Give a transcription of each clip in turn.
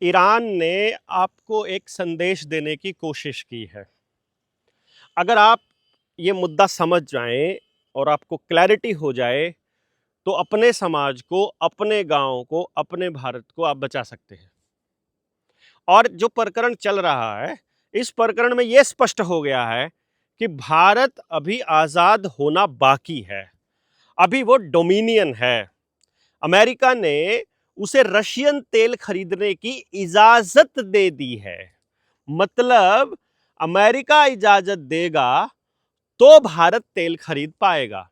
Iran ने आपको एक संदेश देने की कोशिश की है। अगर आप ये मुद्दा समझ जाएं और आपको क्लैरिटी हो जाए तो अपने समाज को, अपने गांव को, अपने भारत को आप बचा सकते हैं। और जो प्रकरण चल रहा है, इस प्रकरण में यह स्पष्ट हो गया है कि भारत अभी आजाद होना बाकी है, अभी वो डोमिनियन है। अमेरिका ने उसे रशियन तेल खरीदने की इजाजत दे दी है। मतलब अमेरिका इजाजत देगा तो भारत तेल खरीद पाएगा।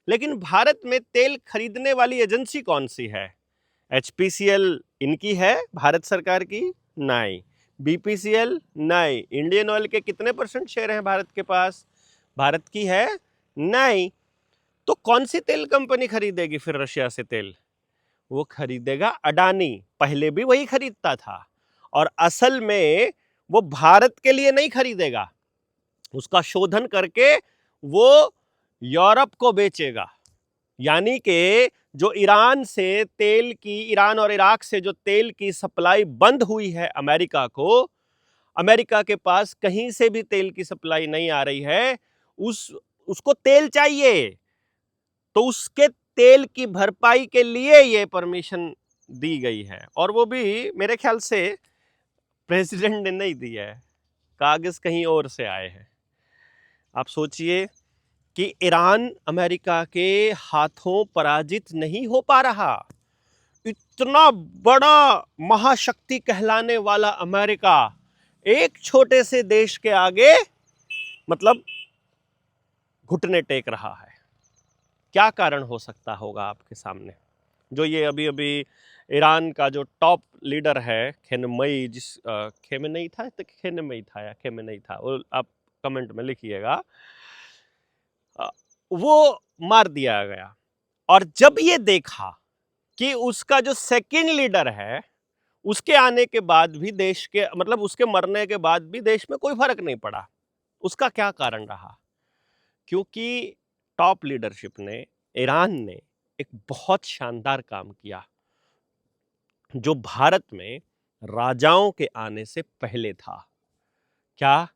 लेकिन भारत में तेल खरीदने वाली एजेंसी कौन सी है? एचपीसीएल इनकी है, भारत सरकार की? नहीं। बीपीसीएल? नहीं। इंडियन ऑयल के कितने % शेयर हैं भारत के पास? भारत की है? नहीं। तो कौन सी तेल कंपनी खरीदेगी फिर रशिया से तेल? वो खरीदेगा अडानी। पहले भी वही खरीदता था और असल में वो भारत के लिए नहीं खरीदेगा, उसका शोधन करके वो यूरोप को बेचेगा। यानी कि जो ईरान से तेल की, ईरान और इराक से जो तेल की सप्लाई बंद हुई है अमेरिका को, अमेरिका के पास कहीं से भी तेल की सप्लाई नहीं आ रही है, उसको तेल चाहिए, तो उसके तेल की भरपाई के लिए ये परमिशन दी गई है। और वो भी मेरे ख्याल से प्रेसिडेंट ने नहीं दी है, कागज कहीं और से आए हैं। आप सोचिए कि ईरान अमेरिका के हाथों पराजित नहीं हो पा रहा। इतना बड़ा महाशक्ति कहलाने वाला अमेरिका एक छोटे से देश के आगे मतलब घुटने टेक रहा है। क्या कारण हो सकता होगा आपके सामने? जो ये अभी अभी ईरान का जो टॉप लीडर है खेमेनेई, खेमेनेई था, तो खेमेनेई था या खेमेनेई था, वो आप कमेंट में लिखिएगा, वो मार दिया गया। और जब ये देखा कि उसका जो सेकंड लीडर है, उसके आने के बाद भी देश के, मतलब उसके मरने के बाद भी देश में कोई फर्क नहीं पड़ा। उसका क्या कारण रहा? क्योंकि टॉप लीडरशिप ने, ईरान ने एक बहुत शानदार काम किया जो भारत में राजाओं के आने से पहले था। क्या?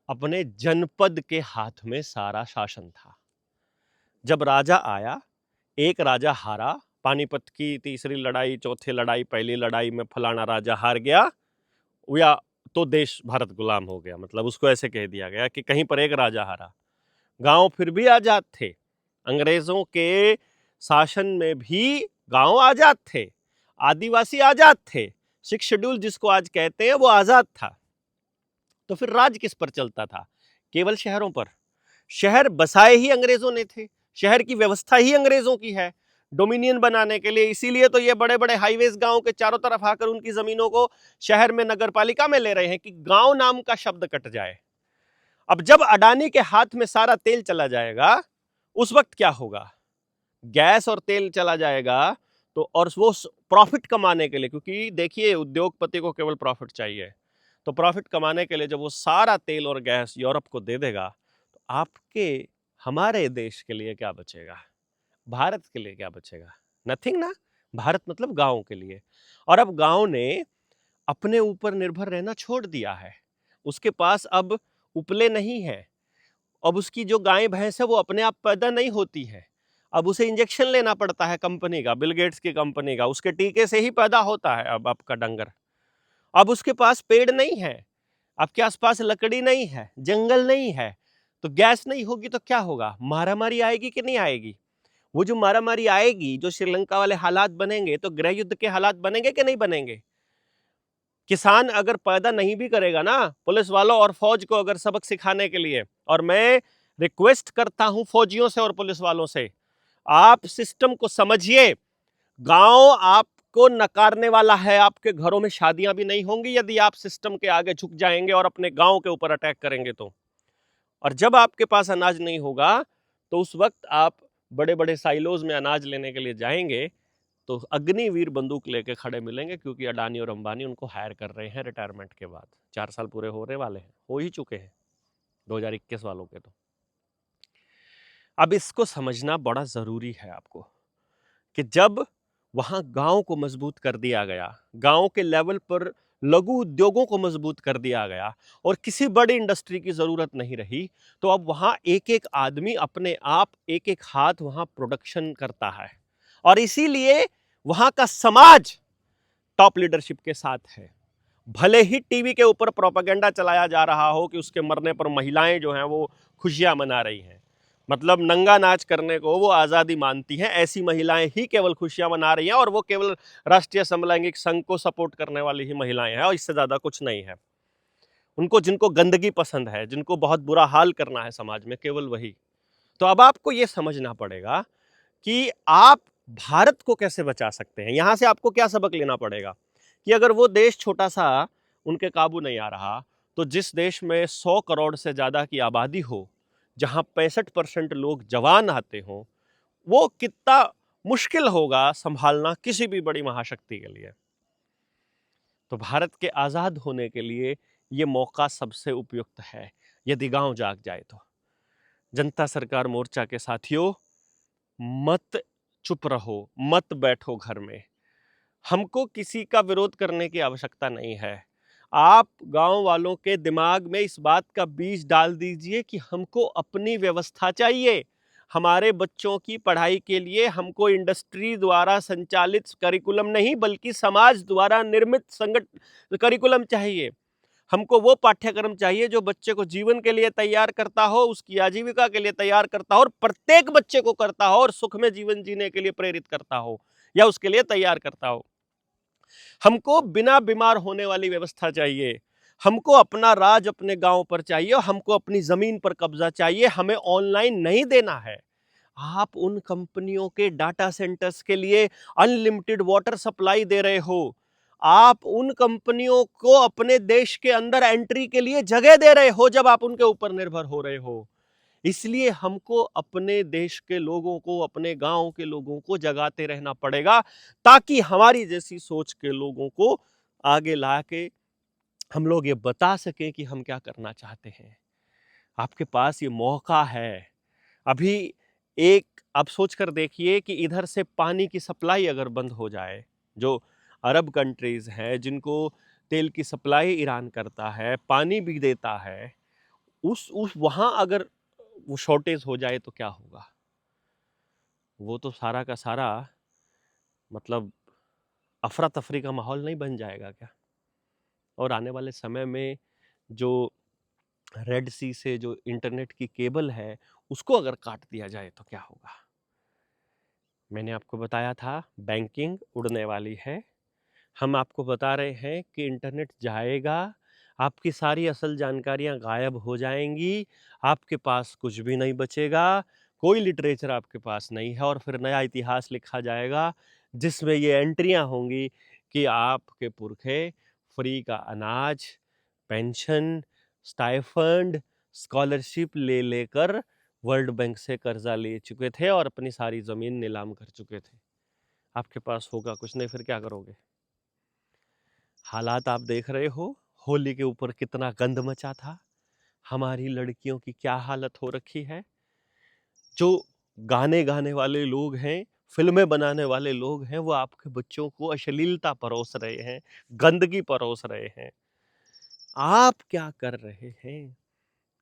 अपने जनपद के हाथ में सारा शासन था। जब राजा आया, एक राजा हारा, पानीपत की तीसरी लड़ाई, चौथी लड़ाई, पहली लड़ाई में फलाना राजा हार गया, या तो देश भारत गुलाम हो गया। मतलब उसको ऐसे कह दिया गया कि कहीं पर एक राजा हारा। गांव फिर भी आजाद थे, अंग्रेजों के शासन में भी गांव आजाद थे, आदिवासी आजाद थे, 6 शेड्यूल जिसको आज कहते हैं वो आजाद था। तो फिर राज किस पर चलता था? केवल शहरों पर। शहर बसाए ही अंग्रेजों ने थे, शहर की व्यवस्था ही अंग्रेजों की है डोमिनियन बनाने के लिए। इसीलिए तो ये बड़े बड़े हाईवेज गांव के चारों तरफ आकर उनकी जमीनों को शहर में, नगरपालिका में ले रहे हैं कि गांव नाम का शब्द कट जाए। अब जब अडानी के हाथ में सारा तेल चला जाएगा, उस वक्त क्या होगा? गैस और तेल चला जाएगा तो, और वो प्रॉफिट कमाने के लिए, क्योंकि देखिए उद्योगपति को केवल प्रॉफिट चाहिए, तो प्रॉफिट कमाने के लिए जब वो सारा तेल और गैस यूरोप को दे देगा, तो आपके, हमारे देश के लिए क्या बचेगा? भारत के लिए क्या बचेगा? नथिंग ना। भारत मतलब गांव के लिए। और अब गांव ने अपने ऊपर निर्भर रहना छोड़ दिया है। उसके पास अब उपले नहीं है। अब उसकी जो गाय भैंस है वो अपने आप पैदा नहीं होती है, अब उसे इंजेक्शन लेना पड़ता है कंपनी का, बिल गेट्स की कंपनी का, उसके टीके से ही पैदा होता है अब आपका डंगर। अब उसके पास पेड़ नहीं है, आपके आसपास लकड़ी नहीं है, जंगल नहीं है, तो गैस नहीं होगी तो क्या होगा? मारामारी आएगी कि नहीं आएगी? वो जो मारामारी आएगी, जो श्रीलंका वाले हालात बनेंगे, तो गृह युद्ध के हालात बनेंगे कि नहीं बनेंगे? किसान अगर पैदा नहीं भी करेगा ना, पुलिस वालों और फौज को अगर सबक सिखाने के लिए, और मैं रिक्वेस्ट करता हूं फौजियों से और पुलिस वालों से, आप सिस्टम को समझिए। गांव आपको नकारने वाला है, आपके घरों में शादियां भी नहीं होंगी यदि आप सिस्टम के आगे झुक जाएंगे और अपने गांव के ऊपर अटैक करेंगे तो। और जब आपके पास अनाज नहीं होगा, तो उस वक्त आप बड़े बड़े साइलोज में अनाज लेने के लिए जाएंगे तो अग्निवीर बंदूक लेके खड़े मिलेंगे, क्योंकि अडानी और अंबानी उनको हायर कर रहे हैं रिटायरमेंट के बाद। 4 साल पूरे होने वाले हैं, हो ही चुके हैं 2021 वालों के तो। अब इसको समझना बड़ा जरूरी है आपको कि जब वहां गांव को मजबूत कर दिया गया, गांव के लेवल पर लघु उद्योगों को मजबूत कर दिया गया और किसी बड़ी इंडस्ट्री की जरूरत नहीं रही, तो अब वहां एक एक आदमी अपने आप एक एक हाथ वहां प्रोडक्शन करता है और इसीलिए वहां का समाज टॉप लीडरशिप के साथ है। भले ही टीवी के ऊपर प्रोपेगेंडा चलाया जा रहा हो कि उसके मरने पर महिलाएं जो हैं वो खुशियां मना रही हैं, मतलब नंगा नाच करने को वो आज़ादी मानती हैं, ऐसी महिलाएं ही केवल खुशियां मना रही हैं और वो केवल राष्ट्रीय समलैंगिक संघ को सपोर्ट करने वाली ही महिलाएं हैं और इससे ज़्यादा कुछ नहीं है। उनको जिनको गंदगी पसंद है, जिनको बहुत बुरा हाल करना है समाज में, केवल वही। तो अब आपको ये समझना पड़ेगा कि आप भारत को कैसे बचा सकते हैं। यहां से आपको क्या सबक लेना पड़ेगा कि अगर वो देश छोटा सा उनके काबू नहीं आ रहा, तो जिस देश में 100 करोड़ से ज्यादा की आबादी हो, जहां 65% लोग जवान आते हों, वो कितना मुश्किल होगा संभालना किसी भी बड़ी महाशक्ति के लिए। तो भारत के आजाद होने के लिए ये मौका सबसे उपयुक्त है, यदि गांव जाग जाए तो। जनता सरकार मोर्चा के साथियों, मत चुप रहो, मत बैठो घर में। हमको किसी का विरोध करने की आवश्यकता नहीं है। आप गांव वालों के दिमाग में इस बात का बीज डाल दीजिए कि हमको अपनी व्यवस्था चाहिए। हमारे बच्चों की पढ़ाई के लिए हमको इंडस्ट्री द्वारा संचालित करिकुलम नहीं, बल्कि समाज द्वारा निर्मित करिकुलम चाहिए। हमको वो पाठ्यक्रम चाहिए जो बच्चे को जीवन के लिए तैयार करता हो, उसकी आजीविका के लिए तैयार करता हो और प्रत्येक बच्चे को करता हो और सुख में जीवन जीने के लिए प्रेरित करता हो या उसके लिए तैयार करता हो। हमको बिना बीमार होने वाली व्यवस्था चाहिए। हमको अपना राज अपने गांव पर चाहिए और हमको अपनी जमीन पर कब्जा चाहिए। हमें ऑनलाइन नहीं देना है। आप उन कंपनियों के डाटा सेंटर्स के लिए अनलिमिटेड वाटर सप्लाई दे रहे हो। आप उन कंपनियों को अपने देश के अंदर एंट्री के लिए जगह दे रहे हो जब आप उनके ऊपर निर्भर हो रहे हो। इसलिए हमको अपने देश के लोगों को, अपने गांव के लोगों को जगाते रहना पड़ेगा, ताकि हमारी जैसी सोच के लोगों को आगे ला के हम लोग ये बता सकें कि हम क्या करना चाहते हैं। आपके पास ये मौका है। अभी एक आप सोच कर देखिए कि इधर से पानी की सप्लाई अगर बंद हो जाए, जो अरब कंट्रीज हैं जिनको तेल की सप्लाई ईरान करता है, पानी भी देता है, उस वहां अगर वो शॉर्टेज हो जाए तो क्या होगा? वो तो सारा का सारा मतलब अफरा तफरी का माहौल नहीं बन जाएगा क्या? और आने वाले समय में जो रेड सी से जो इंटरनेट की केबल है, उसको अगर काट दिया जाए तो क्या होगा? मैंने आपको बताया था बैंकिंग उड़ने वाली है। हम आपको बता रहे हैं कि इंटरनेट जाएगा, आपकी सारी असल जानकारियां गायब हो जाएंगी, आपके पास कुछ भी नहीं बचेगा, कोई लिटरेचर आपके पास नहीं है और फिर नया इतिहास लिखा जाएगा जिसमें ये एंट्रियां होंगी कि आपके पुरखे फ्री का अनाज, पेंशन, स्टाइफंड, स्कॉलरशिप ले लेकर वर्ल्ड बैंक से कर्जा ले चुके थे और अपनी सारी जमीन नीलाम कर चुके थे। आपके पास होगा कुछ नहीं, फिर क्या करोगे? हालात आप देख रहे हो, होली के ऊपर कितना गंद मचा था, हमारी लड़कियों की क्या हालत हो रखी है। जो गाने गाने वाले लोग हैं, फिल्में बनाने वाले लोग हैं, वो आपके बच्चों को अश्लीलता परोस रहे हैं, गंदगी परोस रहे हैं। आप क्या कर रहे हैं?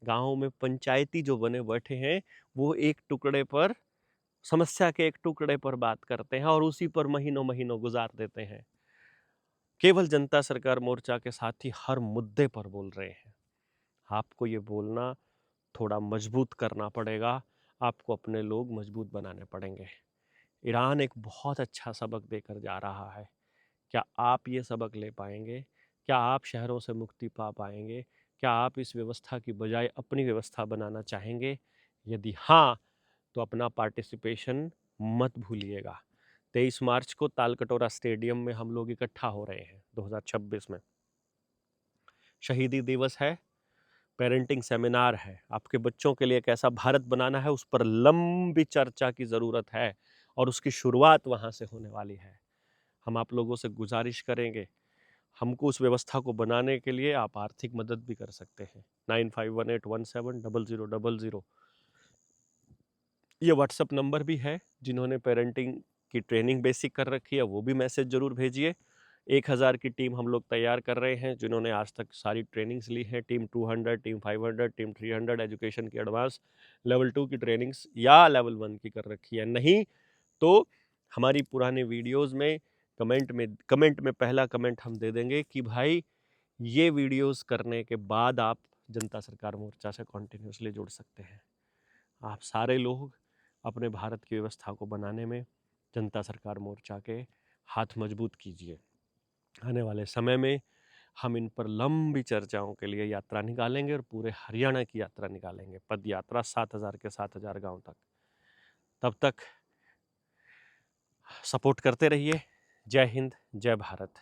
गांव में पंचायती जो बने बैठे हैं, वो एक टुकड़े पर, समस्या के एक टुकड़े पर बात करते हैं और उसी पर महीनों महीनों गुजार देते हैं। केवल जनता सरकार मोर्चा के साथी हर मुद्दे पर बोल रहे हैं। आपको ये बोलना थोड़ा मजबूत करना पड़ेगा, आपको अपने लोग मजबूत बनाने पड़ेंगे। ईरान एक बहुत अच्छा सबक देकर जा रहा है। क्या आप ये सबक ले पाएंगे? क्या आप शहरों से मुक्ति पा पाएंगे? क्या आप इस व्यवस्था की बजाय अपनी व्यवस्था बनाना चाहेंगे? यदि हाँ, तो अपना पार्टिसिपेशन मत भूलिएगा। 23 मार्च को तालकटोरा स्टेडियम में हम लोग इकट्ठा हो रहे हैं 2026 में। शहीदी दिवस है, पेरेंटिंग सेमिनार है, आपके बच्चों के लिए कैसा भारत बनाना है उस पर लंबी चर्चा की ज़रूरत है और उसकी शुरुआत वहाँ से होने वाली है। हम आप लोगों से गुजारिश करेंगे, हमको उस व्यवस्था को बनाने के लिए आप आर्थिक मदद भी कर सकते हैं। 9518170000 ये व्हाट्सएप नंबर भी है। जिन्होंने पेरेंटिंग की ट्रेनिंग बेसिक कर रखी है वो भी मैसेज जरूर भेजिए। 1000 की टीम हम लोग तैयार कर रहे हैं, जिन्होंने आज तक सारी ट्रेनिंग्स ली हैं। टीम 200, टीम 500, टीम 300 एजुकेशन की एडवांस लेवल 2 की ट्रेनिंग्स या लेवल 1 की कर रखी है। नहीं तो हमारी पुराने वीडियोस में कमेंट में पहला कमेंट हम दे देंगे कि भाई ये वीडियोस करने के बाद आप जनता सरकार मोर्चा से कॉन्टिन्यूसली जुड़ सकते हैं। आप सारे लोग अपने भारत की व्यवस्था को बनाने में जनता सरकार मोर्चा के हाथ मजबूत कीजिए। आने वाले समय में हम इन पर लंबी चर्चाओं के लिए यात्रा निकालेंगे और पूरे हरियाणा की यात्रा निकालेंगे, पद यात्रा 7000 के 7000 गांव तक। तब तक सपोर्ट करते रहिए। जय हिंद, जय भारत।